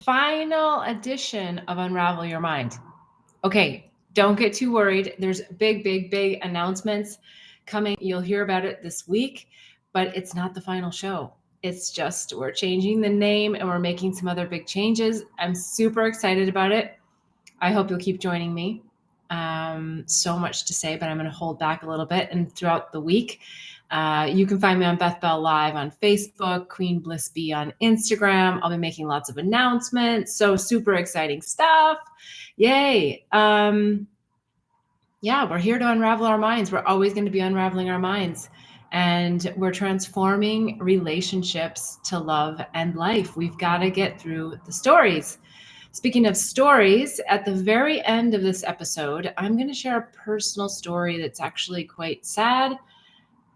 final edition of Unravel Your Mind. Okay, don't get too worried. There's big announcements coming. You'll hear about it this week, but it's not the final show. It's just we're changing the name and we're making some other big changes. I'm super excited about it. I hope you'll keep joining me. So much to say, but I'm going to hold back a little bit. And throughout the week, you can find me on Beth Bell Live on Facebook, Queen Bliss B on Instagram. I'll be making lots of announcements. So super exciting stuff. Yay. Yeah, we're here to unravel our minds. We're always going to be unraveling our minds. And we're transforming relationships to love and life. We've got to get through the stories. Speaking of stories, at the very end of this episode, I'm going to share a personal story that's actually quite sad,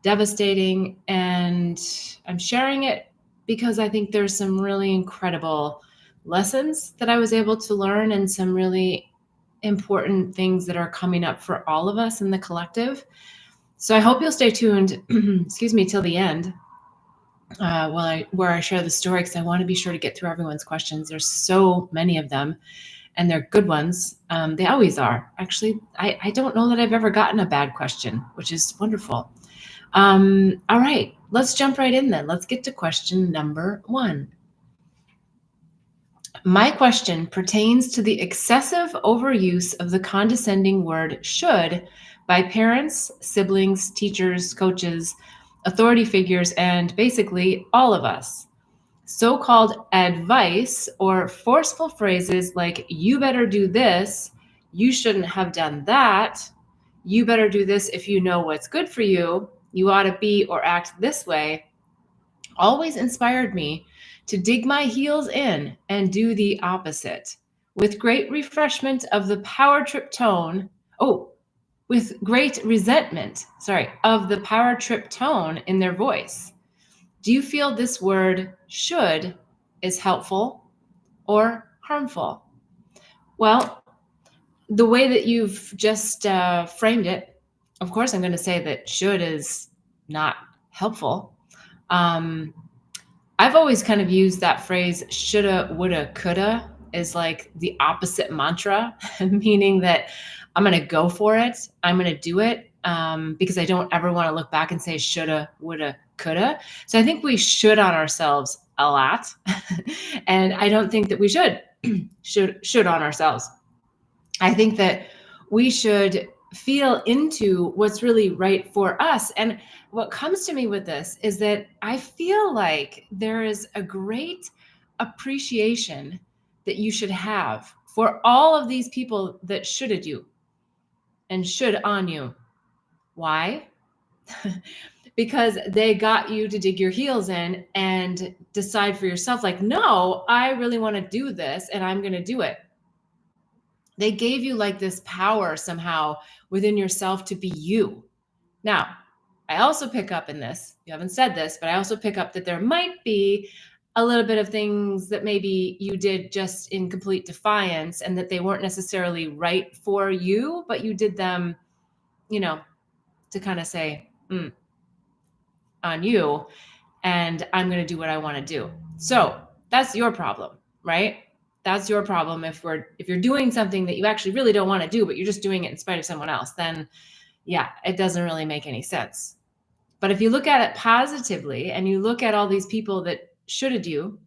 devastating, and I'm sharing it because I think there's some really incredible lessons that I was able to learn and some really important things that are coming up for all of us in the collective. So I hope you'll stay tuned, excuse me, till the end. Where I share the story, because I want to be sure to get through everyone's questions. There's so many of them, and they're good ones. They always are. Actually, I don't know that I've ever gotten a bad question, which is wonderful. All right, let's jump right in then. Let's get to question number 1. My question pertains to the excessive overuse of the condescending word should by parents, siblings, teachers, coaches, authority figures, and basically all of us. So-called advice or forceful phrases like, you better do this, you shouldn't have done that, you better do this if you know what's good for you, you ought to be or act this way, always inspired me to dig my heels in and do the opposite. With great refreshment of the power trip tone, with great resentment, of the power trip tone in their voice. Do you feel this word should is helpful or harmful? Well, the way that you've just framed it, of course, I'm going to say that should is not helpful. I've always kind of used that phrase shoulda, woulda, coulda is like the opposite mantra, meaning that I'm going to go for it. I'm going to do it because I don't ever want to look back and say shoulda, woulda, coulda. So I think we should on ourselves a lot. And I don't think that we should on ourselves. I think that we should feel into what's really right for us. And what comes to me with this is that I feel like there is a great appreciation that you should have for all of these people that shoulded you and should on you. Why? Because they got you to dig your heels in and decide for yourself, like, no, I really want to do this and I'm going to do it. They gave you like this power somehow within yourself to be you. Now, I also pick up in this, you haven't said this, but I also pick up that there might be a little bit of things that maybe you did just in complete defiance and that they weren't necessarily right for you, but you did them, to kind of say, on you, and I'm going to do what I want to do. So that's your problem, right? That's your problem. If you're doing something that you actually really don't want to do, but you're just doing it in spite of someone else, then yeah, it doesn't really make any sense. But if you look at it positively and you look at all these people that should've you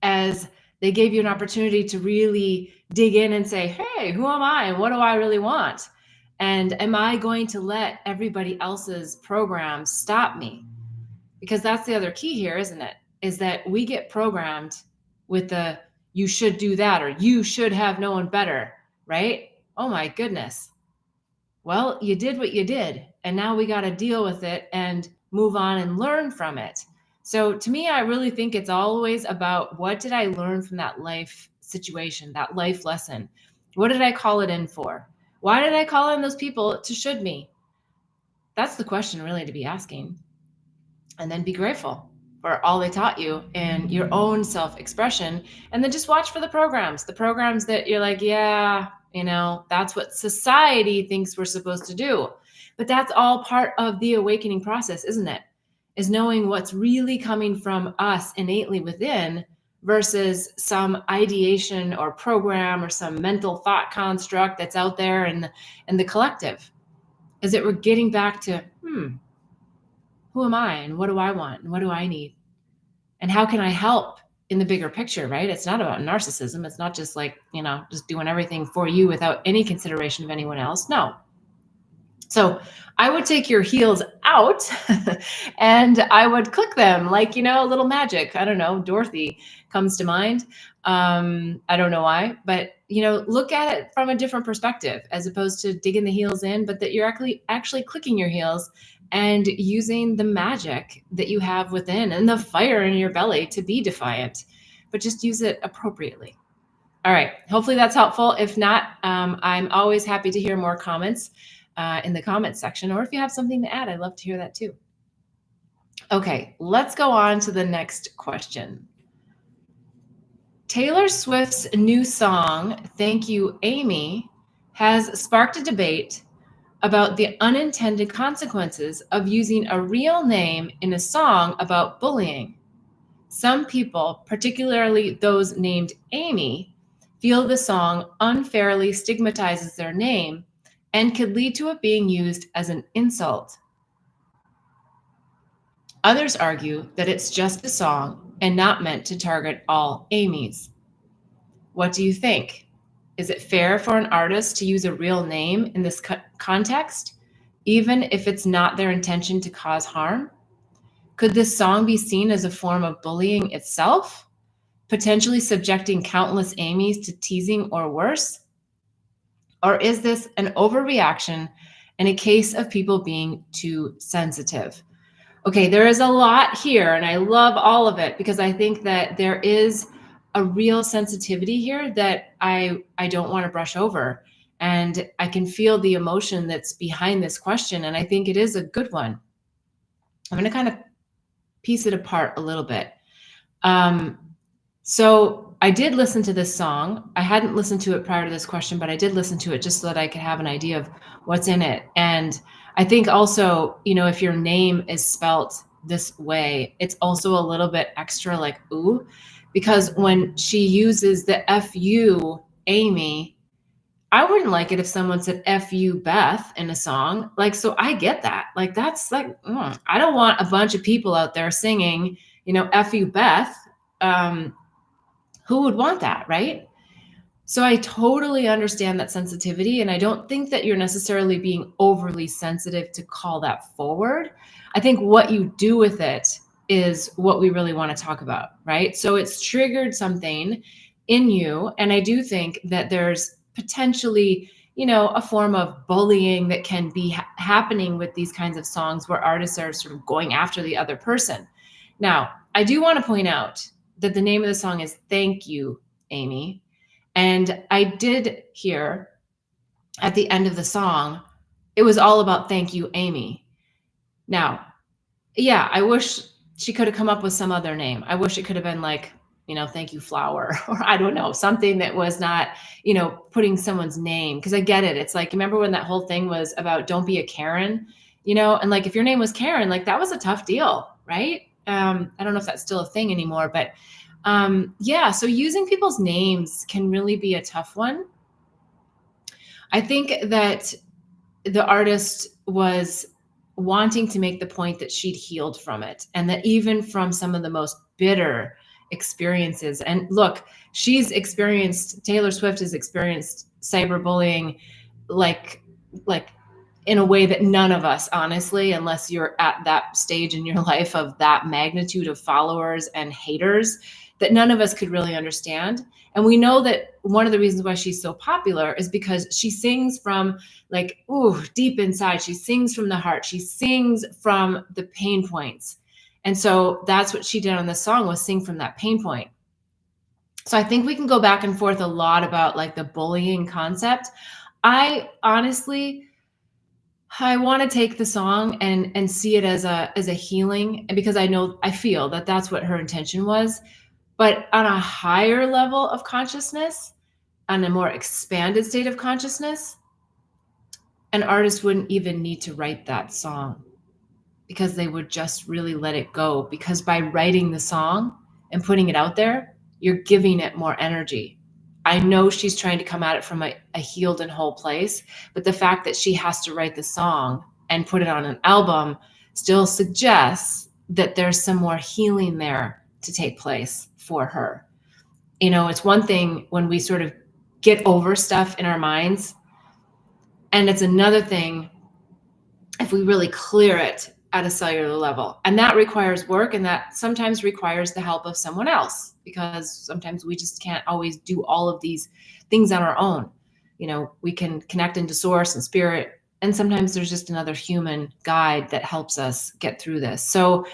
as they gave you an opportunity to really dig in and say, hey, who am I? And what do I really want? And am I going to let everybody else's programs stop me? Because that's the other key here, isn't it? Is that we get programmed with the you should do that or you should have known better, right? Oh my goodness. Well, you did what you did, and now we got to deal with it and move on and learn from it. So to me, I really think it's always about what did I learn from that life situation, that life lesson? What did I call it in for? Why did I call in those people to should me? That's the question really to be asking. And then be grateful for all they taught you and your own self-expression. And then just watch for the programs that you're like, yeah, that's what society thinks we're supposed to do. But that's all part of the awakening process, isn't it? Is knowing what's really coming from us innately within versus some ideation or program or some mental thought construct that's out there in the collective? Is that we're getting back to, who am I and what do I want and what do I need? And how can I help in the bigger picture, right? It's not about narcissism. It's not just like, just doing everything for you without any consideration of anyone else. No. So I would take your heels out and I would click them like, a little magic. I don't know. Dorothy comes to mind. I don't know why, but, look at it from a different perspective as opposed to digging the heels in, but that you're actually clicking your heels and using the magic that you have within and the fire in your belly to be defiant, but just use it appropriately. All right. Hopefully that's helpful. If not, I'm always happy to hear more comments in the comments section, or if you have something to add, I'd love to hear that too. Okay, let's go on to the next question. Taylor Swift's new song, Thank You, Amy, has sparked a debate about the unintended consequences of using a real name in a song about bullying. Some people, particularly those named Amy, feel the song unfairly stigmatizes their name and could lead to it being used as an insult. Others argue that it's just a song and not meant to target all Amy's. What do you think? Is it fair for an artist to use a real name in this context, even if it's not their intention to cause harm? Could this song be seen as a form of bullying itself, potentially subjecting countless Amy's to teasing or worse? Or is this an overreaction and a case of people being too sensitive? Okay, there is a lot here, and I love all of it because I think that there is a real sensitivity here that I don't want to brush over. And I can feel the emotion that's behind this question, and I think it is a good one. I'm going to kind of piece it apart a little bit. So I did listen to this song. I hadn't listened to it prior to this question, but I did listen to it just so that I could have an idea of what's in it. And I think also, if your name is spelt this way, it's also a little bit extra like, ooh, because when she uses the F-U, Amy, I wouldn't like it if someone said F-U, Beth in a song. Like, so I get that. Like, that's like, I don't want a bunch of people out there singing, F-U, Beth. Who would want that, right? So I totally understand that sensitivity, and I don't think that you're necessarily being overly sensitive to call that forward. I think what you do with it is what we really want to talk about, right? So it's triggered something in you, and I do think that there's potentially, a form of bullying that can be happening with these kinds of songs where artists are sort of going after the other person. Now, I do want to point out that the name of the song is Thank You, Amy. And I did hear at the end of the song, it was all about thank you, Amy. Now, yeah, I wish she could have come up with some other name. I wish it could have been like, thank you, flower, or I don't know, something that was not, putting someone's name. Because I get it. It's like, remember when that whole thing was about don't be a Karen, and like if your name was Karen, like that was a tough deal, right? I don't know if that's still a thing anymore, but so using people's names can really be a tough one. I think that the artist was wanting to make the point that she'd healed from it, and that even from some of the most bitter experiences, and look, Taylor Swift has experienced cyberbullying like in a way that none of us, honestly, unless you're at that stage in your life of that magnitude of followers and haters, that none of us could really understand. And we know that one of the reasons why she's so popular is because she sings from like, deep inside. She sings from the heart. She sings from the pain points. And so that's what she did on this song, was sing from that pain point. So I think we can go back and forth a lot about like the bullying concept. I honestly, I want to take the song and see it as a healing, because I feel that that's what her intention was. But on a higher level of consciousness, on a more expanded state of consciousness, an artist wouldn't even need to write that song, because they would just really let it go. Because by writing the song and putting it out there, you're giving it more energy. I know she's trying to come at it from a healed and whole place, but the fact that she has to write the song and put it on an album still suggests that there's some more healing there to take place for her. You know, it's one thing when we sort of get over stuff in our minds, and it's another thing if we really clear it at a cellular level. And that requires work, and that sometimes requires the help of someone else, because sometimes we just can't always do all of these things on our own. You know, we can connect into source and spirit, and sometimes there's just another human guide that helps us get through this. So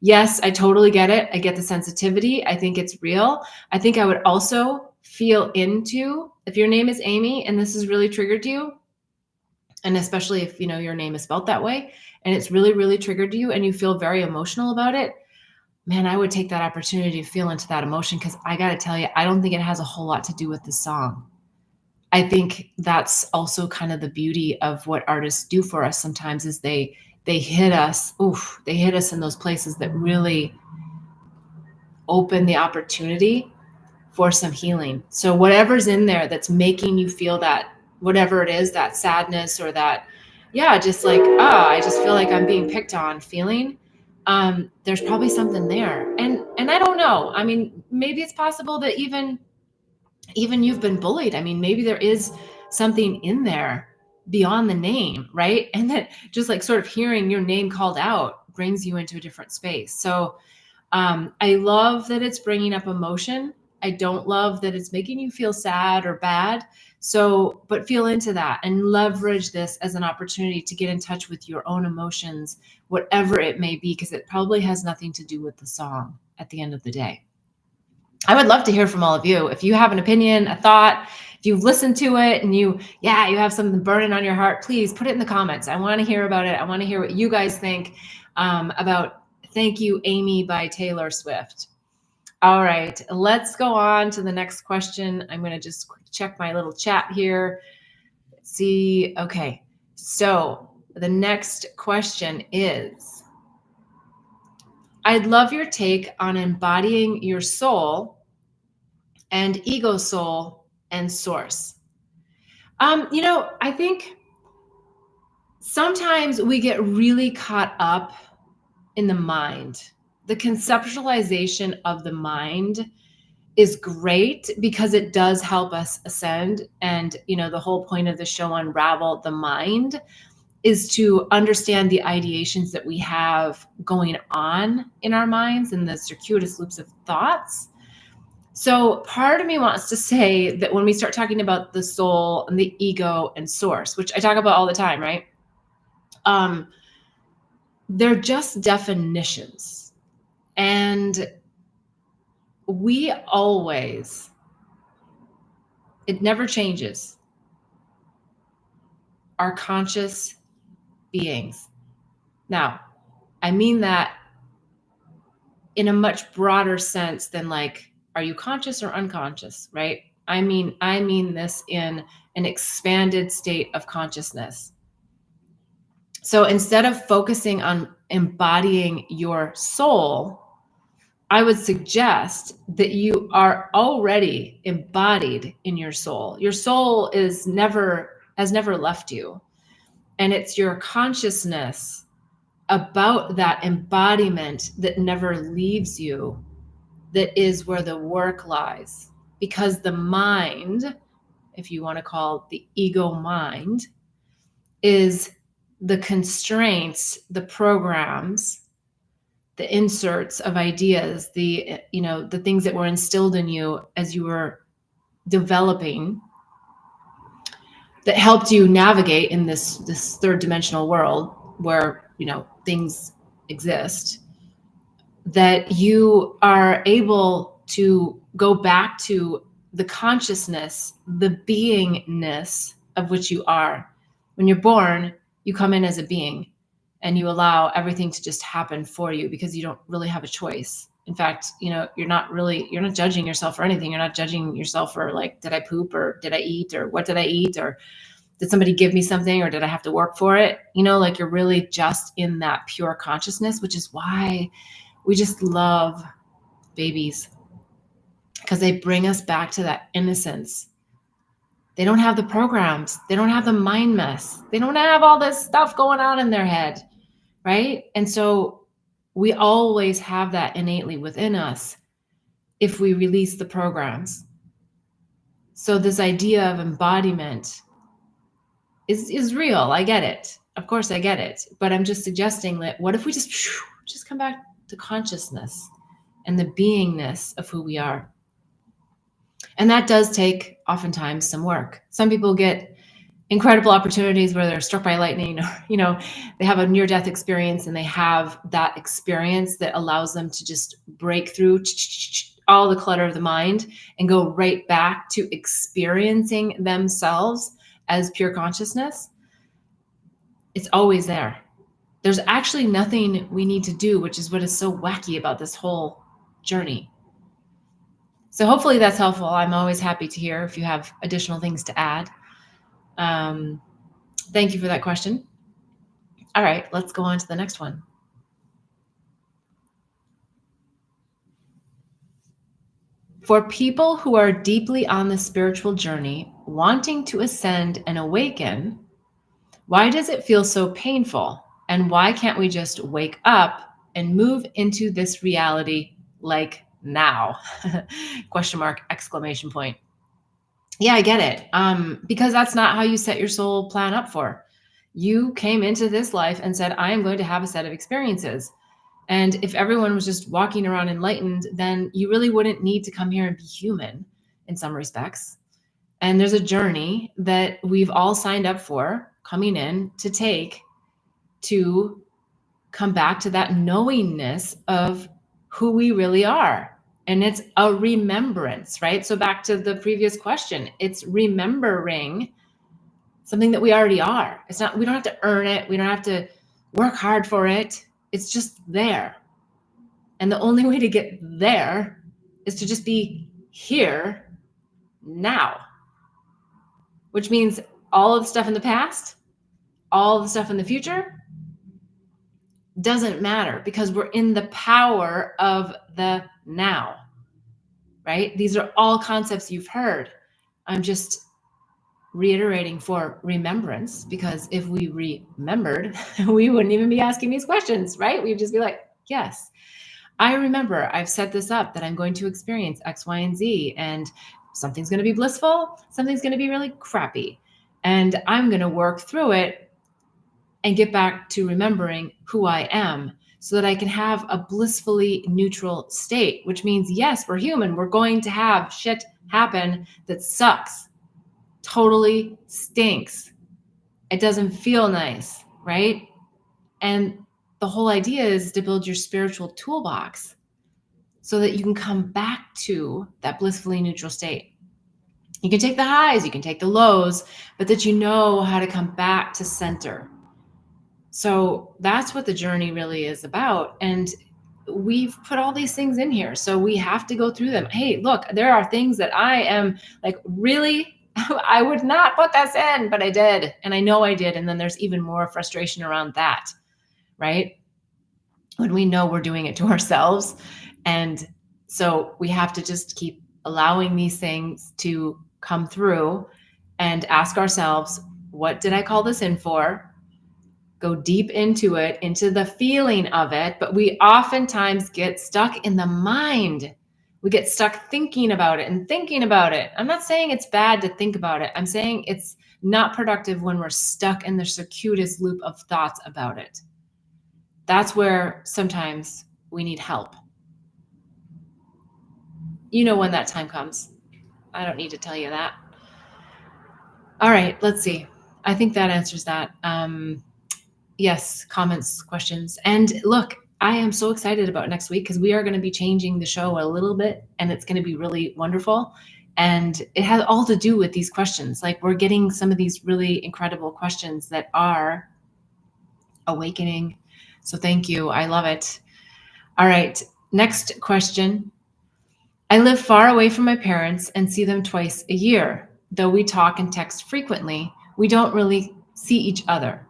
yes, I totally get it. I get the sensitivity. I think it's real. I think I would also feel into, if your name is Amy and this has really triggered you, and especially if, you know, your name is spelled that way and it's really, really triggered you and you feel very emotional about it, man, I would take that opportunity to feel into that emotion, because I got to tell you, I don't think it has a whole lot to do with the song. I think that's also kind of the beauty of what artists do for us sometimes, is they hit us, they hit us in those places that really open the opportunity for some healing. So whatever's in there that's making you feel that, whatever it is, that sadness or that, just like, I just feel like I'm being picked on feeling, there's probably something there. And I don't know. I mean, maybe it's possible that even you've been bullied. I mean, maybe there is something in there beyond the name, right? And that just like sort of hearing your name called out brings you into a different space. So I love that it's bringing up emotion. I don't love that it's making you feel sad or bad. So, but feel into that and leverage this as an opportunity to get in touch with your own emotions, whatever it may be, because it probably has nothing to do with the song at the end of the day. I would love to hear from all of you. If you have an opinion, a thought, if you've listened to it and you have something burning on your heart, please put it in the comments. I want to hear about it. I want to hear what you guys think about Thank You, Amy by Taylor Swift. All right, let's go on to the next question. I'm going to just check my little chat here. Let's see. Okay, so the next question is, I'd love your take on embodying your soul and ego soul and source. I think sometimes we get really caught up in the mind. The conceptualization of the mind is great because it does help us ascend. And, the whole point of the show, Unravel the Mind, is to understand the ideations that we have going on in our minds and the circuitous loops of thoughts. So part of me wants to say that when we start talking about the soul and the ego and source, which I talk about all the time, right? They're just definitions. And we always, it never changes, are conscious beings. Now, I mean that in a much broader sense than like, are you conscious or unconscious, right? I mean this in an expanded state of consciousness. So instead of focusing on embodying your soul, I would suggest that you are already embodied in your soul. Your soul has never left you. And it's your consciousness about that embodiment that never leaves you that is where the work lies. Because the mind, if you want to call it the ego mind, is the constraints, the programs, the inserts of ideas, the things that were instilled in you as you were developing that helped you navigate in this third dimensional world where, things exist, that you are able to go back to the consciousness, the beingness of which you are. When you're born, you come in as a being and you allow everything to just happen for you because you don't really have a choice. In fact, you're not judging yourself for anything. You're not judging yourself for like, did I poop or did I eat or what did I eat or did somebody give me something or did I have to work for it? Like you're really just in that pure consciousness, which is why we just love babies. because they bring us back to that innocence. They don't have the programs. They don't have the mind mess. They don't have all this stuff going on in their head, right? And so we always have that innately within us if we release the programs. So this idea of embodiment is real. I get it. Of course I get it. But I'm just suggesting that what if we just come back to consciousness and the beingness of who we are? And that does take oftentimes some work. Some people get incredible opportunities where they're struck by lightning, or, they have a near-death experience and they have that experience that allows them to just break through all the clutter of the mind and go right back to experiencing themselves as pure consciousness. It's always there. There's actually nothing we need to do, which is what is so wacky about this whole journey. So hopefully that's helpful. I'm always happy to hear if you have additional things to add. Thank you for that question. All right, let's go on to the next one. For people who are deeply on the spiritual journey, wanting to ascend and awaken, why does it feel so painful? And why can't we just wake up and move into this reality like now? Question mark, exclamation point. Yeah, I get it. Because that's not how you set your soul plan up for. You came into this life and said, I am going to have a set of experiences. And if everyone was just walking around enlightened, then you really wouldn't need to come here and be human in some respects. And there's a journey that we've all signed up for coming in to take to come back to that knowingness of who we really are. And it's a remembrance, right? So back to the previous question, it's remembering something that we already are. It's not, we don't have to earn it. We don't have to work hard for it. It's just there. And the only way to get there is to just be here now, which means all of the stuff in the past, all of the stuff in the future doesn't matter because we're in the power of the now, right? These are all concepts you've heard. I'm just reiterating for remembrance, because if we remembered, we wouldn't even be asking these questions, right? We'd just be like, yes, I remember I've set this up that I'm going to experience X, Y, and Z, and something's going to be blissful, something's going to be really crappy, and I'm going to work through it and get back to remembering who I am so that I can have a blissfully neutral state, which means, yes, we're human. We're going to have shit happen that sucks, totally stinks. It doesn't feel nice, right? And the whole idea is to build your spiritual toolbox so that you can come back to that blissfully neutral state. You can take the highs, you can take the lows, but that you know how to come back to center. So that's what the journey really is about. And we've put all these things in here, so we have to go through them. Hey, look, there are things that I am like, really, I would not put this in, but I did. And I know I did. And then there's even more frustration around that, right? When we know we're doing it to ourselves. And so we have to just keep allowing these things to come through and ask ourselves, what did I call this in for? Go deep into it, into the feeling of it. But we oftentimes get stuck in the mind. We get stuck thinking about it and thinking about it. I'm not saying it's bad to think about it. I'm saying it's not productive when we're stuck in the circuitous loop of thoughts about it. That's where sometimes we need help. You know when that time comes. I don't need to tell you that. All right, let's see. I think that answers that. Yes, comments, questions. And look, I am so excited about next week because we are going to be changing the show a little bit, and it's going to be really wonderful. And it has all to do with these questions. Like, we're getting some of these really incredible questions that are awakening. So thank you. I love it. All right, next question. I live far away from my parents and see them twice a year. Though we talk and text frequently, we don't really see each other.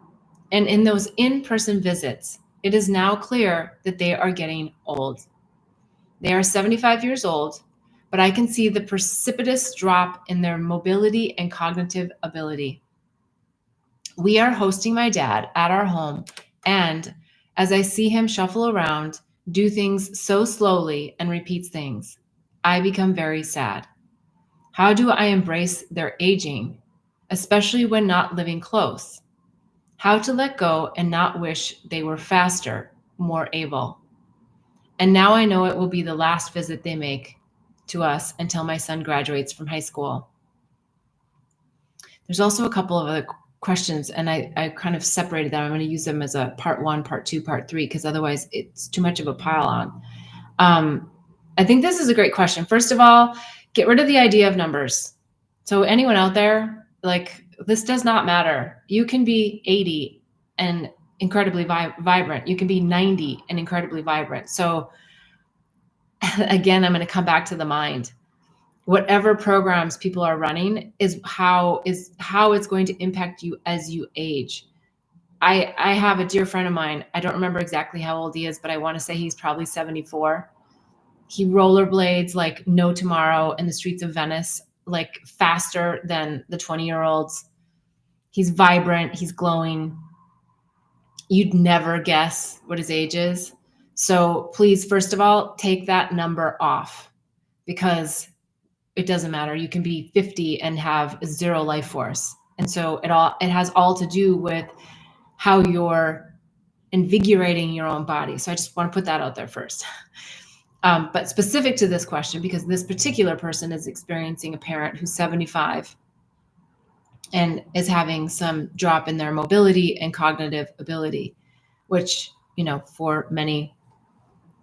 And in those in-person visits, it is now clear that they are getting old. They are 75 years old. but I can see the precipitous drop in their mobility and cognitive ability. We are hosting my dad at our home, and as I see him shuffle around, do things so slowly, and repeats things, I become very sad. How do I embrace their aging, especially when not living close? How to let go and not wish they were faster, more able. And now I know it will be the last visit they make to us until my son graduates from high school. There's also a couple of other questions, and I kind of separated them. I'm going to use them as a part 1, part 2, part 3, because otherwise it's too much of a pile on. I think this is a great question. First of all, get rid of the idea of numbers. So anyone out there, like, this does not matter. You can be 80 and incredibly vibrant. You can be 90 and incredibly vibrant. So again, I'm going to come back to the mind. Whatever programs people are running is how it's going to impact you as you age. I have a dear friend of mine. I don't remember exactly how old he is, but I want to say he's probably 74. He rollerblades like no tomorrow in the streets of Venice, like faster than the 20-year-olds. He's vibrant. He's glowing. You'd never guess what his age is. So please, first of all, take that number off, because it doesn't matter. You can be 50 and have 0 life force. And so it has all to do with how you're invigorating your own body. So I just want to put that out there first. But specific to this question, because this particular person is experiencing a parent who's 75 and is having some drop in their mobility and cognitive ability, which, for many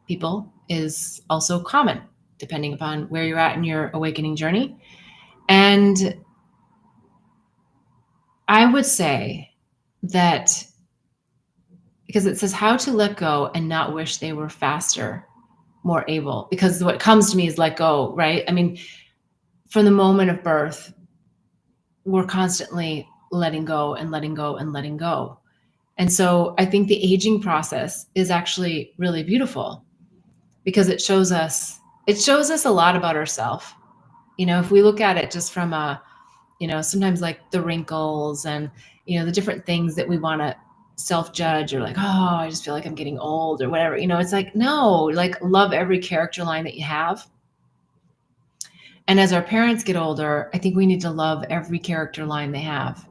people is also common, depending upon where you're at in your awakening journey. And I would say that, because it says how to let go and not wish they were faster, more able, because what comes to me is let go, right? I mean, from the moment of birth, we're constantly letting go and letting go and letting go. And so I think the aging process is actually really beautiful, because it shows us a lot about ourselves. If we look at it just from sometimes like the wrinkles and, the different things that we want to self-judge, or like, oh, I just feel like I'm getting old or whatever, it's like, no, like, love every character line that you have. And as our parents get older, I think we need to love every character line they have.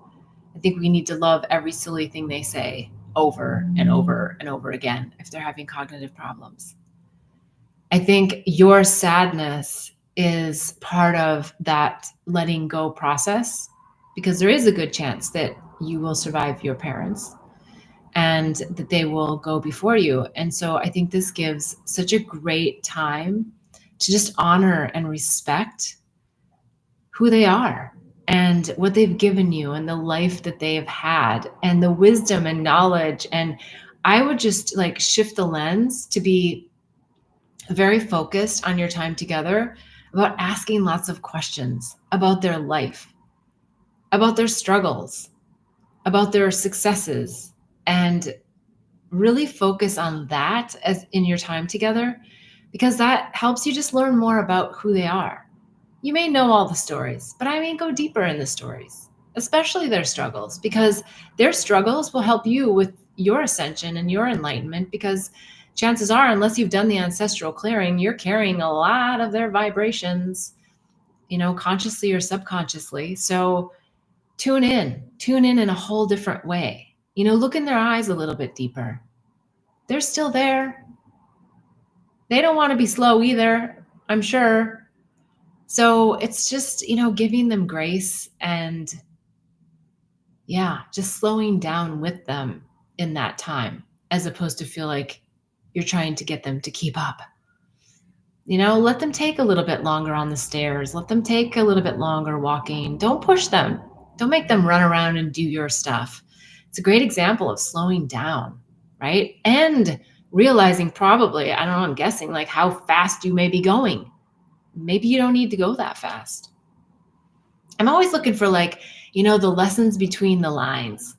I think we need to love every silly thing they say over and over and over again if they're having cognitive problems. I think your sadness is part of that letting go process, because there is a good chance that you will survive your parents and that they will go before you. And so I think this gives such a great time to just honor and respect who they are and what they've given you and the life that they have had and the wisdom and knowledge. And I would just like shift the lens to be very focused on your time together, about asking lots of questions about their life, about their struggles, about their successes, and really focus on that as in your time together, because that helps you just learn more about who they are. You may know all the stories, but go deeper in the stories, especially their struggles, because their struggles will help you with your ascension and your enlightenment, because chances are, unless you've done the ancestral clearing, you're carrying a lot of their vibrations, consciously or subconsciously. So tune in a whole different way. Look in their eyes a little bit deeper. They're still there. They don't want to be slow either, I'm sure. So it's just, giving them grace and just slowing down with them in that time, as opposed to feel like you're trying to get them to keep up. Let them take a little bit longer on the stairs. Let them take a little bit longer walking. Don't push them. Don't make them run around and do your stuff. It's a great example of slowing down, right? And realizing probably, I don't know, I'm guessing, like how fast you may be going. Maybe you don't need to go that fast. I'm always looking for the lessons between the lines,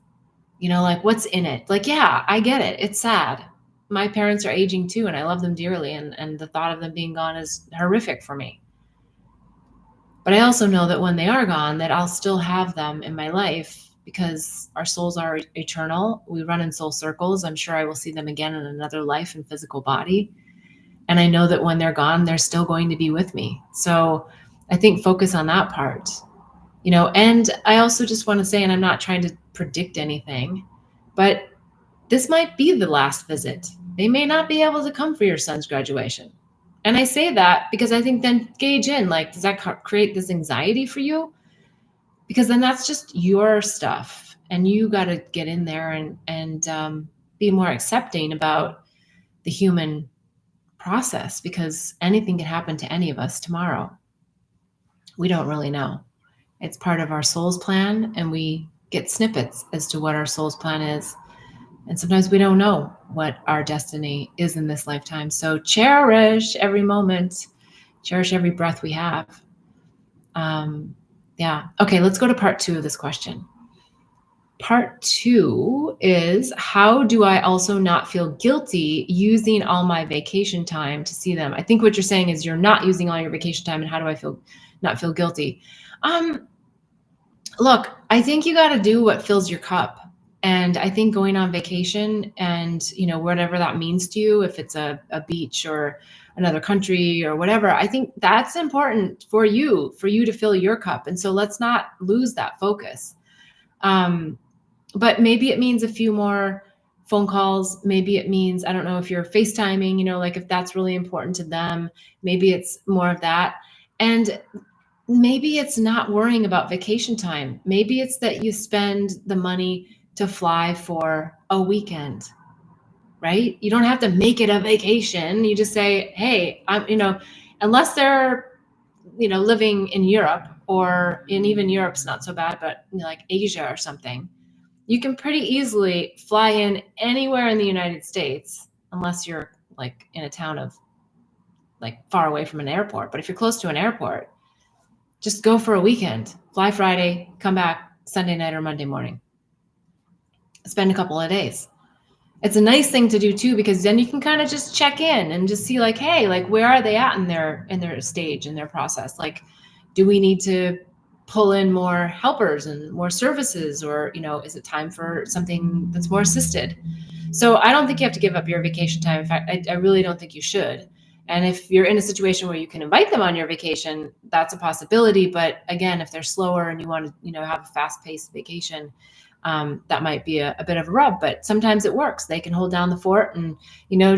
like what's in it? Like, yeah, I get it. It's sad. My parents are aging too, and I love them dearly. And the thought of them being gone is horrific for me. But I also know that when they are gone, that I'll still have them in my life because our souls are eternal. We run in soul circles. I'm sure I will see them again in another life and physical body. And I know that when they're gone, they're still going to be with me. So I think focus on that part, and I also just want to say, and I'm not trying to predict anything, but this might be the last visit. They may not be able to come for your son's graduation. And I say that because I think then gauge in, like, does that create this anxiety for you? Because then that's just your stuff. And you got to get in there and be more accepting about the human process, because anything can happen to any of us tomorrow. We don't really know. It's part of our soul's plan, and we get snippets as to what our soul's plan is. And sometimes we don't know what our destiny is in this lifetime. So cherish every moment, cherish every breath we have. Yeah. Okay, let's go to part 2 of this question. Part 2 is, how do I also not feel guilty using all my vacation time to see them? I think what you're saying is you're not using all your vacation time, and how do I not feel guilty? Look, I think you got to do what fills your cup. And I think going on vacation and, whatever that means to you, if it's a beach or another country or whatever, I think that's important for you to fill your cup. And so let's not lose that focus. But maybe it means a few more phone calls. Maybe it means, I don't know if you're FaceTiming, like if that's really important to them, maybe it's more of that. And maybe it's not worrying about vacation time. Maybe it's that you spend the money to fly for a weekend, right? You don't have to make it a vacation. You just say, hey, unless they're, living in Europe, or in even Europe's not so bad, but like Asia or something, you can pretty easily fly in anywhere in the United States, unless you're like in a town of like far away from an airport. But if you're close to an airport, just go for a weekend, fly Friday, come back Sunday night or Monday morning, spend a couple of days. It's a nice thing to do too, because then you can kind of just check in and just see like, hey, like where are they at in their stage, in their process? Like, do we need to pull in more helpers and more services, or, is it time for something that's more assisted? So I don't think you have to give up your vacation time. In fact, I really don't think you should. And if you're in a situation where you can invite them on your vacation, that's a possibility. But again, if they're slower and you want to, have a fast-paced vacation, that might be a bit of a rub. But sometimes it works. They can hold down the fort and,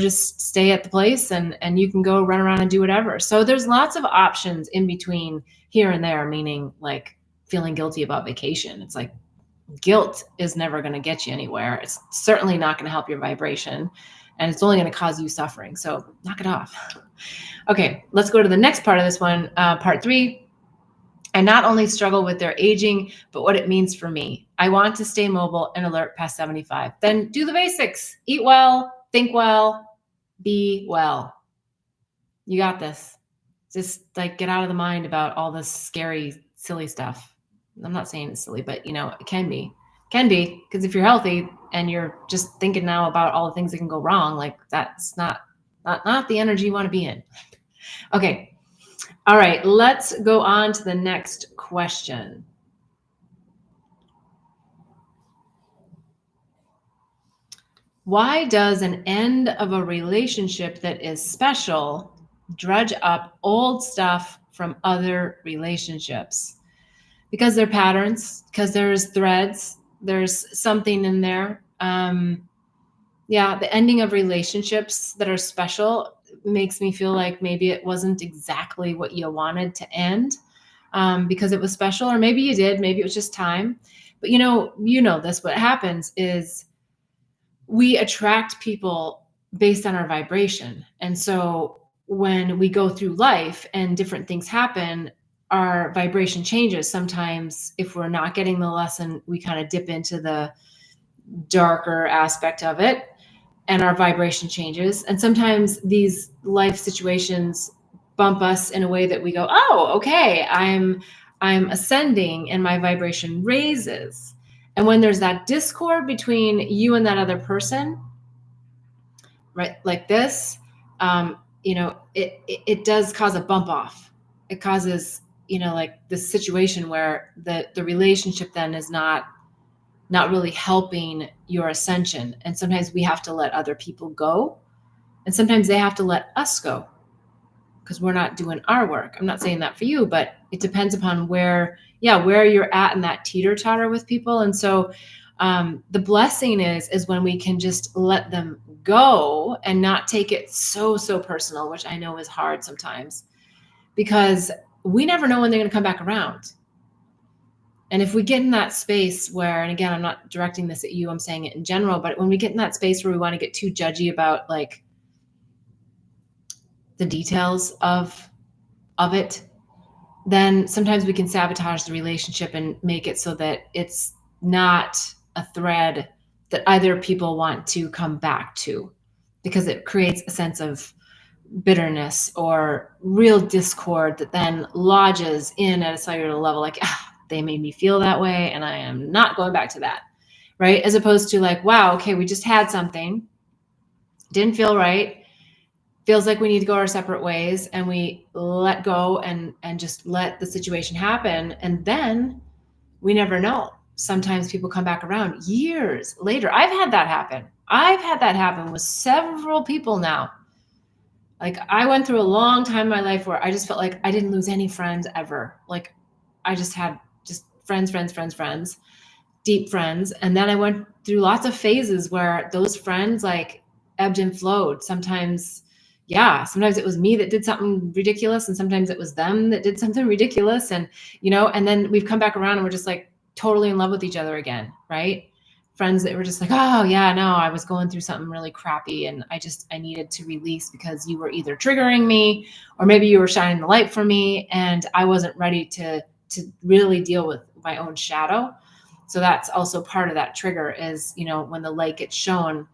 just stay at the place, and you can go run around and do whatever. So there's lots of options in between here and there, meaning like feeling guilty about vacation. It's like, guilt is never going to get you anywhere. It's certainly not going to help your vibration, and it's only going to cause you suffering. So knock it off. Okay, let's go to the next part of this one, part 3. I not only struggle with their aging, but what it means for me. I want to stay mobile and alert past 75. Then do the basics. Eat well, think well, be well. You got this. Just like get out of the mind about all this scary, silly stuff. I'm not saying it's silly, but it can be. Because if you're healthy and you're just thinking now about all the things that can go wrong, like that's not the energy you want to be in. Okay. All right, let's go on to the next question. Why does an end of a relationship that is special drudge up old stuff from other relationships? Because they're patterns, because there's threads, there's something in there. The ending of relationships that are special makes me feel like maybe it wasn't exactly what you wanted to end, because it was special, or maybe you did, maybe it was just time. But this, what happens is we attract people based on our vibration. And so when we go through life and different things happen, our vibration changes. Sometimes if we're not getting the lesson, we kind of dip into the darker aspect of it, and our vibration changes. And sometimes these life situations bump us in a way that we go, oh, okay, I'm ascending and my vibration raises. And when there's that discord between you and that other person, right, like this, it does cause a bump off. It causes like this situation where the relationship then is not really helping your ascension. And sometimes we have to let other people go, and sometimes they have to let us go because we're not doing our work. I'm not saying that for you, but it depends upon where you're at in that teeter-totter with people. And so the blessing is when we can just let them go and not take it so personal, which I know is hard sometimes, because we never know when they're going to come back around. And if we get in that space where, and again, I'm not directing this at you, I'm saying it in general, but when we get in that space where we want to get too judgy about like the details of it, then sometimes we can sabotage the relationship and make it so that it's not a thread that either people want to come back to, because it creates a sense of bitterness or real discord that then lodges in at a cellular level, like, they made me feel that way and I am not going back to that, right? As opposed to like, wow, okay, we just had something, didn't feel right, feels like we need to go our separate ways, and we let go and just let the situation happen. And then we never know. Sometimes people come back around years later. I've had that happen with several people now. Like, I went through a long time in my life where I just felt like I didn't lose any friends ever. Like, I just had just friends, deep friends. And then I went through lots of phases where those friends like ebbed and flowed. Sometimes it was me that did something ridiculous, and sometimes it was them that did something ridiculous. And, and then we've come back around and we're just like totally in love with each other again, right? Friends that were just like, oh yeah, no, I was going through something really crappy and I needed to release because you were either triggering me or maybe you were shining the light for me, and I wasn't ready to really deal with my own shadow. So that's also part of that trigger is, when the light gets shown,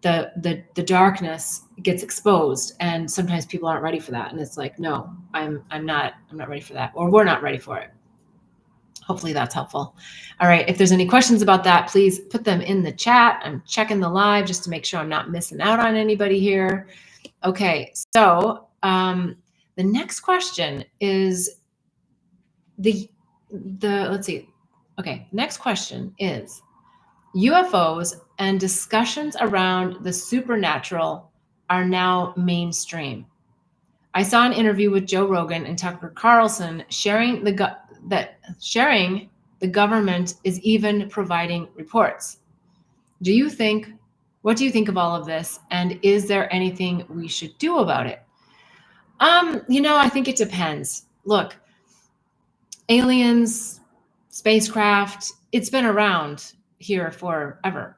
the darkness gets exposed, and sometimes people aren't ready for that. And it's like, no, I'm not ready for that, or we're not ready for it. Hopefully that's helpful. All right. If there's any questions about that, please put them in the chat. I'm checking the live just to make sure I'm not missing out on anybody here. Okay. So the next question is let's see. Okay. Next question is UFOs and discussions around the supernatural are now mainstream. I saw an interview with Joe Rogan and Tucker Carlson sharing the government is even providing reports. What do you think of all of this? And is there anything we should do about it? I think it depends. Look, aliens, spacecraft, it's been around here forever.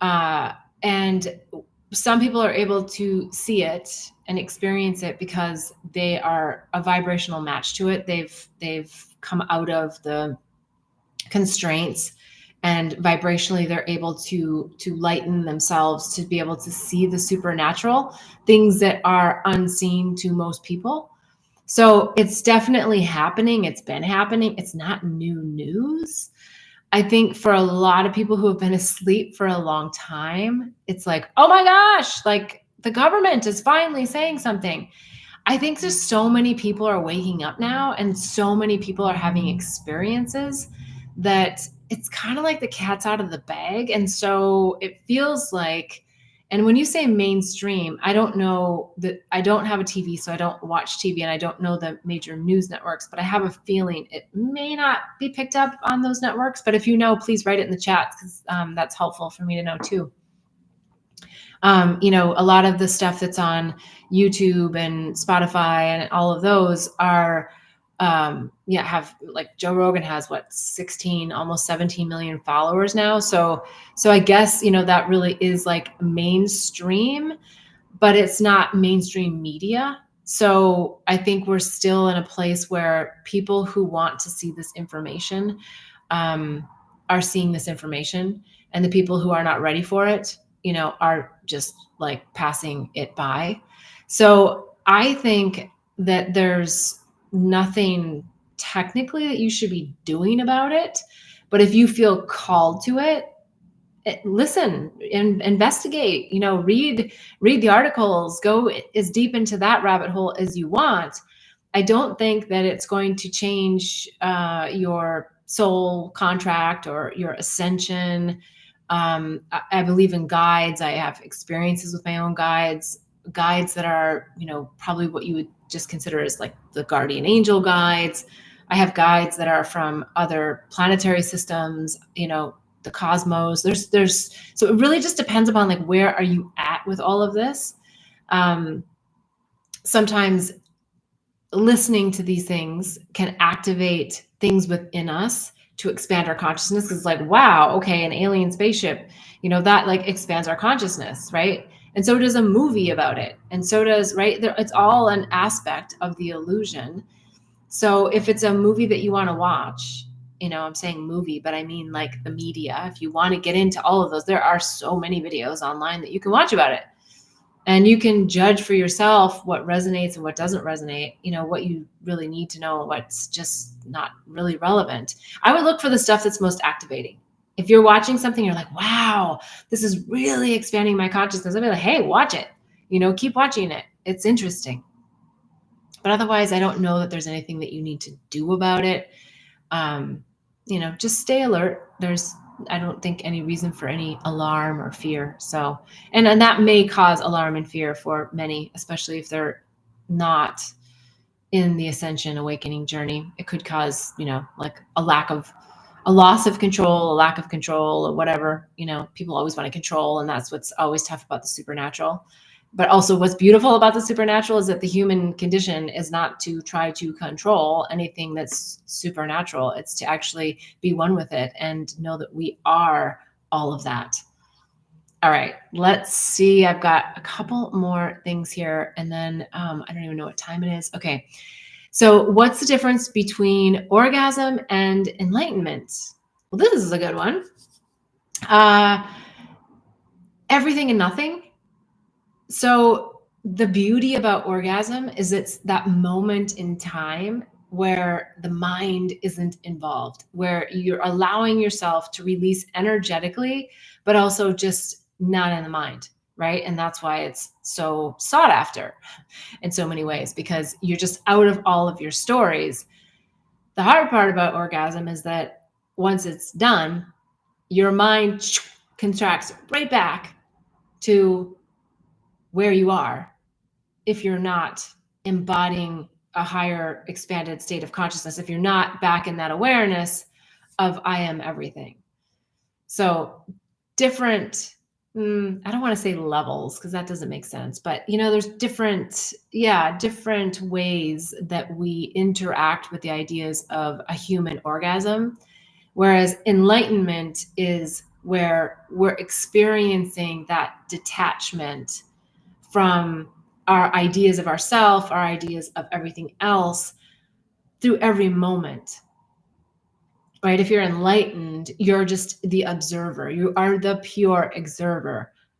And some people are able to see it and experience it because they are a vibrational match to it. They've come out of the constraints, and vibrationally they're able to lighten themselves to be able to see the supernatural, things that are unseen to most people. So it's definitely happening. It's been happening. It's not new news. I think for a lot of people who have been asleep for a long time, it's like, oh my gosh, like the government is finally saying something. I think just so many people are waking up now, and so many people are having experiences that it's kind of like the cat's out of the bag. And so it feels like, and when you say mainstream, I don't know that, I don't have a TV, so I don't watch TV, and I don't know the major news networks, but I have a feeling it may not be picked up on those networks. But if you know, please write it in the chat, because that's helpful for me to know too. A lot of the stuff that's on YouTube and Spotify and all of those are, have, like, Joe Rogan has 16, almost 17 million followers now. So I guess, that really is like mainstream, but it's not mainstream media. So I think we're still in a place where people who want to see this information, are seeing this information, and the people who are not ready for it, are just like passing it by. So I think that there's nothing technically that you should be doing about it. But if you feel called to it, listen and investigate, read the articles, go as deep into that rabbit hole as you want. I don't think that it's going to change your soul contract or your ascension. I believe in guides. I have experiences with my own guides that are, probably what you would just consider as like the guardian angel guides. I have guides that are from other planetary systems, the cosmos. So it really just depends upon like, where are you at with all of this? Sometimes listening to these things can activate things within us to expand our consciousness. Because it's like, wow, okay, an alien spaceship, that like expands our consciousness, right? And so does a movie about it. And so does, right? It's all an aspect of the illusion. So if it's a movie that you want to watch, I'm saying movie, but I mean like the media, if you want to get into all of those, there are so many videos online that you can watch about it. And you can judge for yourself what resonates and what doesn't resonate, what you really need to know, what's just not really relevant. I would look for the stuff that's most activating. If you're watching something, you're like, wow, this is really expanding my consciousness. I'd be like, hey, watch it, keep watching it. It's interesting. But otherwise, I don't know that there's anything that you need to do about it. Just stay alert. I don't think any reason for any alarm or fear. So, and that may cause alarm and fear for many, especially if they're not in the ascension awakening journey. It could cause, like a loss of control, a lack of control, or whatever. People always want to control, and that's what's always tough about the supernatural. But also what's beautiful about the supernatural is that the human condition is not to try to control anything that's supernatural. It's to actually be one with it and know that we are all of that. All right, let's see. I've got a couple more things here, and then I don't even know what time it is. Okay, so what's the difference between orgasm and enlightenment? Well, this is a good one. Everything and nothing. So the beauty about orgasm is it's that moment in time where the mind isn't involved, where you're allowing yourself to release energetically, but also just not in the mind, right? And that's why it's so sought after in so many ways, because you're just out of all of your stories. The hard part about orgasm is that once it's done, your mind contracts right back to where you are if you're not embodying a higher expanded state of consciousness, if you're not back in that awareness of I am everything. So different, I don't want to say levels because that doesn't make sense, but there's different ways that we interact with the ideas of a human orgasm. Whereas enlightenment is where we're experiencing that detachment from our ideas of ourself, our ideas of everything else through every moment, right? If you're enlightened, you're just the observer. You are the pure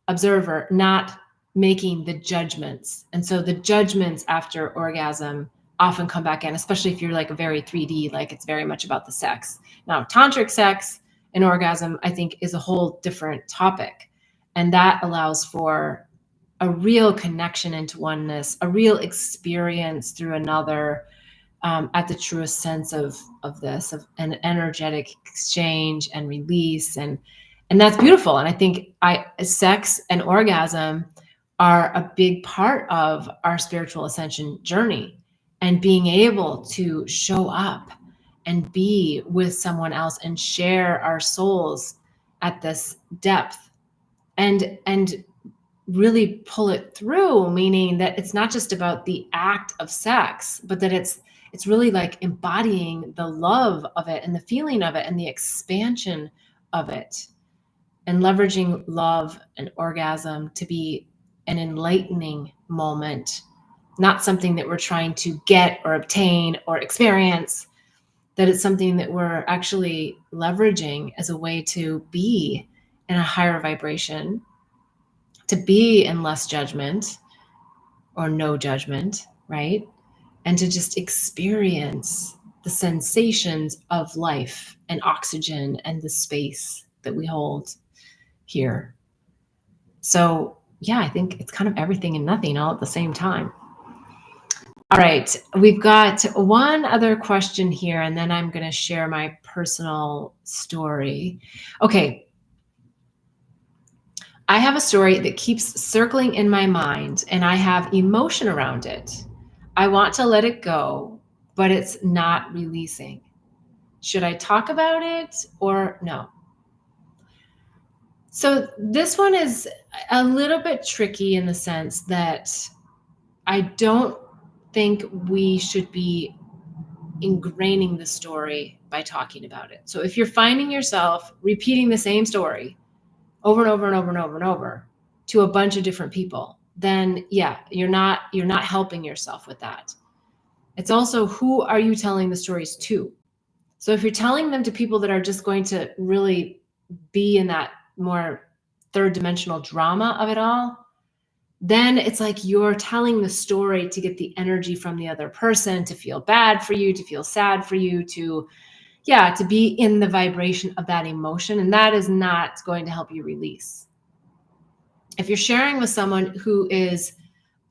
observer, not making the judgments. And so the judgments after orgasm often come back in, especially if you're like a very 3D, like it's very much about the sex. Now, tantric sex and orgasm, I think, is a whole different topic. And that allows for a real connection into oneness, a real experience through another, at the truest sense of this, of an energetic exchange and release, and that's beautiful. And I think sex and orgasm are a big part of our spiritual ascension journey, and being able to show up and be with someone else and share our souls at this depth, and really pull it through, meaning that it's not just about the act of sex, but that it's really like embodying the love of it and the feeling of it and the expansion of it, and leveraging love and orgasm to be an enlightening moment, not something that we're trying to get or obtain or experience, that it's something that we're actually leveraging as a way to be in a higher vibration, to be in less judgment or no judgment, right? And to just experience the sensations of life and oxygen and the space that we hold here. So yeah, I think it's kind of everything and nothing all at the same time. All right, we've got one other question here, and then I'm going to share my personal story. Okay, I have a story that keeps circling in my mind, and I have emotion around it. I want to let it go, but it's not releasing. Should I talk about it or no? So, this one is a little bit tricky in the sense that I don't think we should be ingraining the story by talking about it. So if you're finding yourself repeating the same story over and over and over and over and over to a bunch of different people, then yeah, you're not helping yourself with that. It's also, who are you telling the stories to? So if you're telling them to people that are just going to really be in that more third dimensional drama of it all, then it's like you're telling the story to get the energy from the other person, to feel bad for you, to feel sad for you, to be in the vibration of that emotion. And that is not going to help you release. If you're sharing with someone who is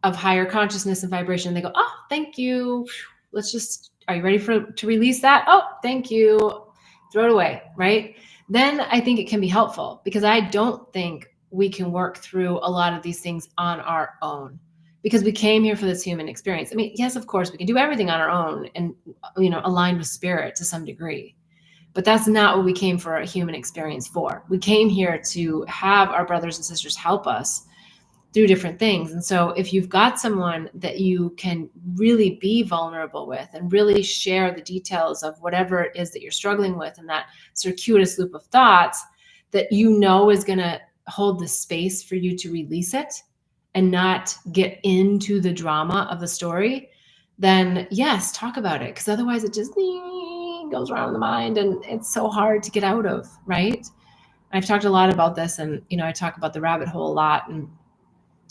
of higher consciousness and vibration, they go, oh, thank you. Are you ready to release that? Oh, thank you. Throw it away, right? Then I think it can be helpful, because I don't think we can work through a lot of these things on our own, because we came here for this human experience. I mean, yes, of course, we can do everything on our own and, aligned with spirit to some degree. But that's not what we came for a human experience for. We came here to have our brothers and sisters help us through different things. And so if you've got someone that you can really be vulnerable with and really share the details of whatever it is that you're struggling with, and that circuitous loop of thoughts that is going to hold the space for you to release it and not get into the drama of the story, then yes, talk about it. Because otherwise it just goes around the mind and it's so hard to get out of, right? I've talked a lot about this, and I talk about the rabbit hole a lot. And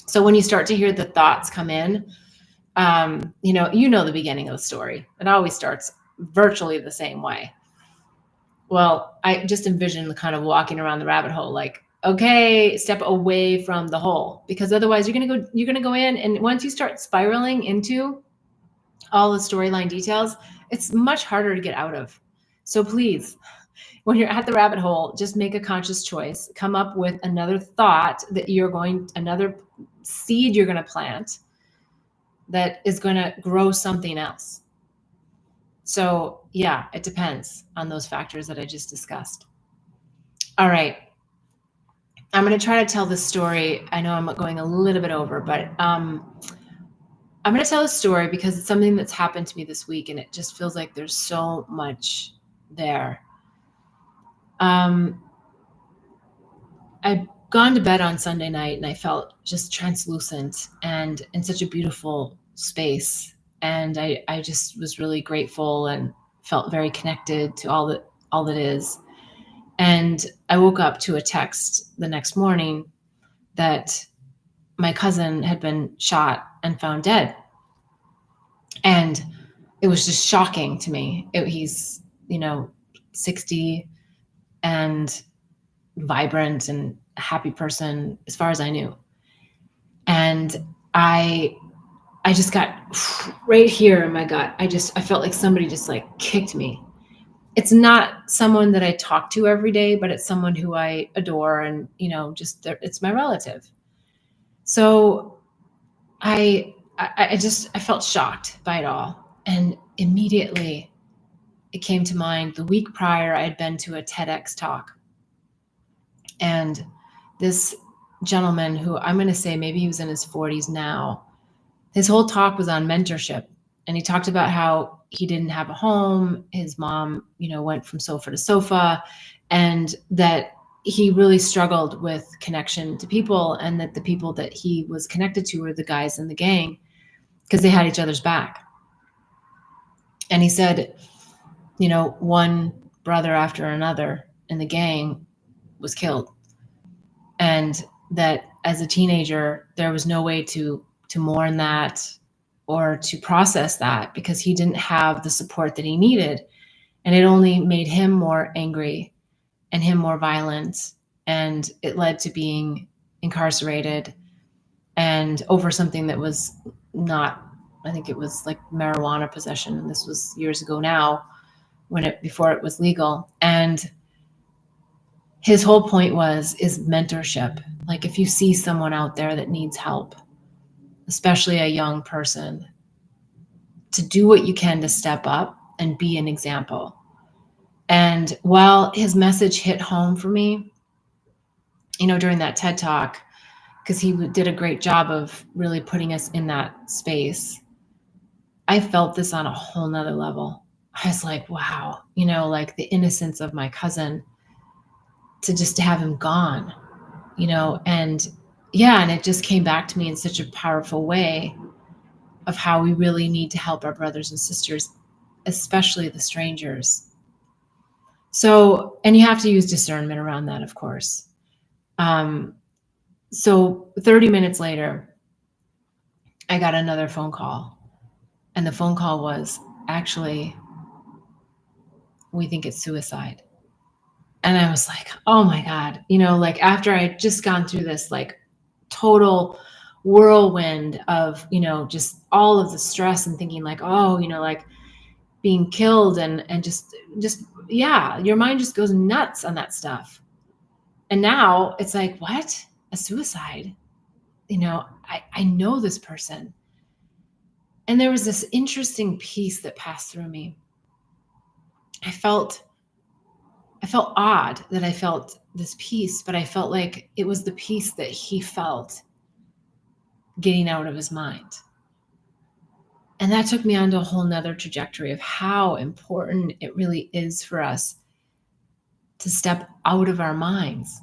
so when you start to hear the thoughts come in, the beginning of the story. It always starts virtually the same way. Well, I just envision the kind of walking around the rabbit hole, like, okay, step away from the hole, because otherwise you're going to go in. And once you start spiraling into all the storyline details, it's much harder to get out of. So please, when you're at the rabbit hole, just make a conscious choice. Come up with another thought another seed you're going to plant that is going to grow something else. So yeah, it depends on those factors that I just discussed. All right. I'm going to try to tell this story. I know I'm going a little bit over, but I'm going to tell a story because it's something that's happened to me this week, and it just feels like there's so much there. I'd gone to bed on Sunday night and I felt just translucent and in such a beautiful space. And I just was really grateful and felt very connected to all that is. And I woke up to a text the next morning that my cousin had been shot and found dead. And it was just shocking to me. He's, 60 and vibrant and a happy person as far as I knew. And I just got right here in my gut. I felt like somebody just like kicked me. It's not someone that I talk to every day, but it's someone who I adore, and it's my relative. So I felt shocked by it all. And immediately it came to mind the week prior, I had been to a TEDx talk. And this gentleman, who I'm going to say maybe he was in his 40s now, his whole talk was on mentorship. And he talked about how he didn't have a home. His mom, went from sofa to sofa, and that he really struggled with connection to people, and that the people that he was connected to were the guys in the gang because they had each other's back. And he said, one brother after another in the gang was killed. And that as a teenager, there was no way to mourn that or to process that, because he didn't have the support that he needed. And it only made him more angry and him more violent. And it led to being incarcerated, and over something that was not I think it was like marijuana possession. And this was years ago now, before it was legal. And his whole point is mentorship. Like if you see someone out there that needs help, especially a young person, to do what you can to step up and be an example. And while his message hit home for me, during that TED Talk, because he did a great job of really putting us in that space, I felt this on a whole nother level. I was like, wow, like the innocence of my cousin, to have him gone, and yeah, and it just came back to me in such a powerful way of how we really need to help our brothers and sisters, especially the strangers. So, and you have to use discernment around that, of course. So 30 minutes later, I got another phone call, and the phone call was, actually, we think it's suicide. And I was like, oh my God, like after I had just gone through this like total whirlwind of, just all of the stress and thinking like, oh, like being killed and just, yeah, your mind just goes nuts on that stuff. And now it's like, what? A suicide? I know this person. And there was this interesting piece that passed through me. I felt odd that I felt this peace, but I felt like it was the peace that he felt getting out of his mind. And that took me onto a whole nother trajectory of how important it really is for us to step out of our minds.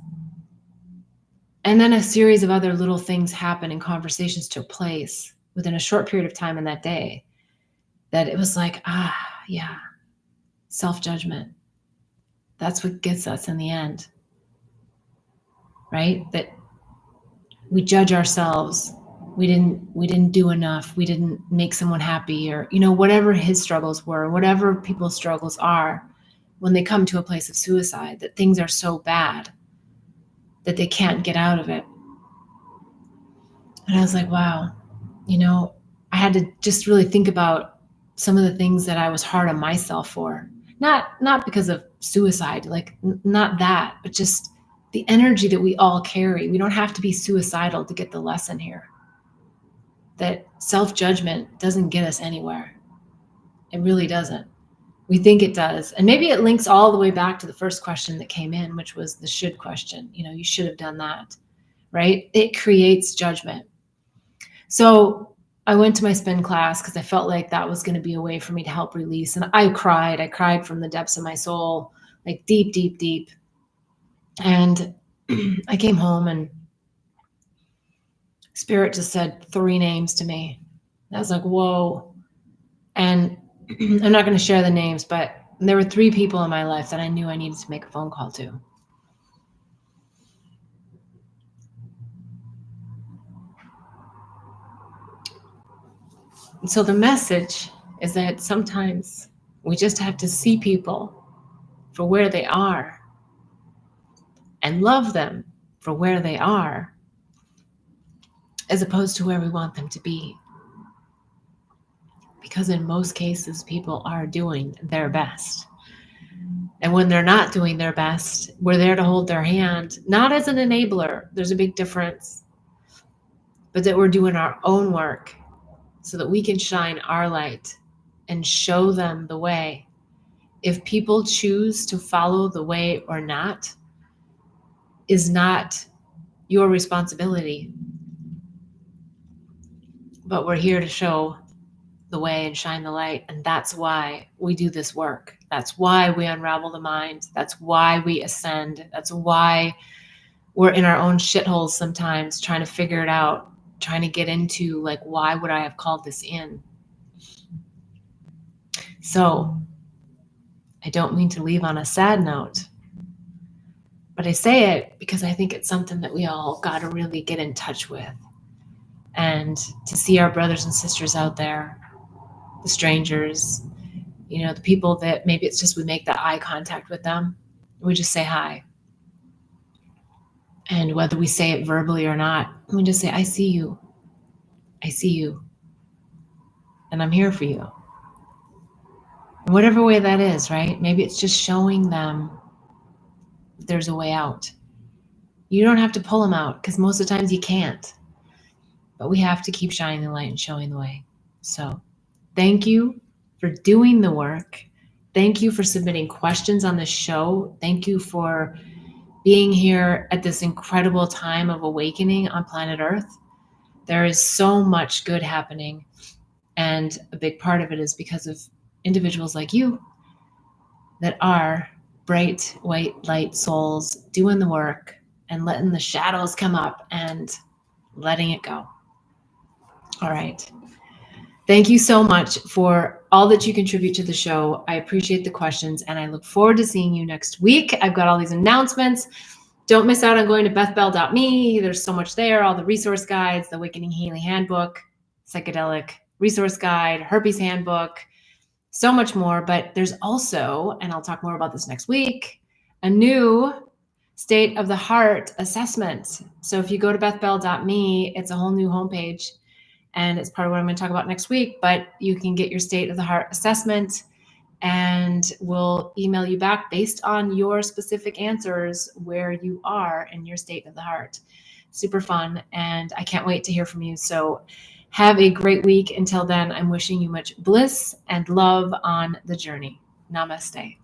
And then a series of other little things happened and conversations took place within a short period of time in that day, that it was like, yeah, self-judgment. That's what gets us in the end, right? That we judge ourselves. We didn't do enough. We didn't make someone happy, or, whatever his struggles were, whatever people's struggles are, when they come to a place of suicide, that things are so bad that they can't get out of it. And I was like, wow, I had to just really think about some of the things that I was hard on myself for. Not because of suicide, like not that, but just the energy that we all carry. We don't have to be suicidal to get the lesson here. That self-judgment doesn't get us anywhere. It really doesn't. We think it does. And maybe it links all the way back to the first question that came in, which was the should question. You should have done that, right? It creates judgment. So I went to my spin class because I felt like that was going to be a way for me to help release. And I cried from the depths of my soul, like deep, deep, deep. And I came home and Spirit just said 3 names to me. I was like, whoa. And I'm not going to share the names, but there were 3 people in my life that I knew I needed to make a phone call to. And so the message is that sometimes we just have to see people for where they are and love them for where they are, as opposed to where we want them to be. Because in most cases, people are doing their best. And when they're not doing their best, we're there to hold their hand, not as an enabler. There's a big difference. But that we're doing our own work so that we can shine our light and show them the way. If people choose to follow the way or not, is not your responsibility. But we're here to show the way and shine the light. And that's why we do this work. That's why we unravel the mind. That's why we ascend. That's why we're in our own shitholes sometimes, trying to figure it out, trying to get into like, why would I have called this in? So I don't mean to leave on a sad note, but I say it because I think it's something that we all got to really get in touch with. And to see our brothers and sisters out there, the strangers, the people that maybe it's just we make that eye contact with them. We just say hi. And whether we say it verbally or not, we just say, I see you. I see you. and I'm here for you. In whatever way that is, right? Maybe it's just showing them there's a way out. You don't have to pull them out, because most of the times you can't. But we have to keep shining the light and showing the way. So thank you for doing the work. Thank you for submitting questions on the show. Thank you for being here at this incredible time of awakening on planet Earth. There is so much good happening. And a big part of it is because of individuals like you that are bright, white light souls doing the work and letting the shadows come up and letting it go. All right. Thank you so much for all that you contribute to the show. I appreciate the questions, and I look forward to seeing you next week. I've got all these announcements. Don't miss out on going to bethbell.me. There's so much there, all the resource guides, the Awakening Healing Handbook, Psychedelic Resource Guide, Herpes Handbook, so much more. But there's also, and I'll talk more about this next week, a new State of the Heart assessment. So if you go to bethbell.me, it's a whole new homepage. And it's part of what I'm going to talk about next week, but you can get your State of the Heart assessment, and we'll email you back based on your specific answers where you are in your state of the heart. Super fun. And I can't wait to hear from you. So have a great week. Until then, I'm wishing you much bliss and love on the journey. Namaste.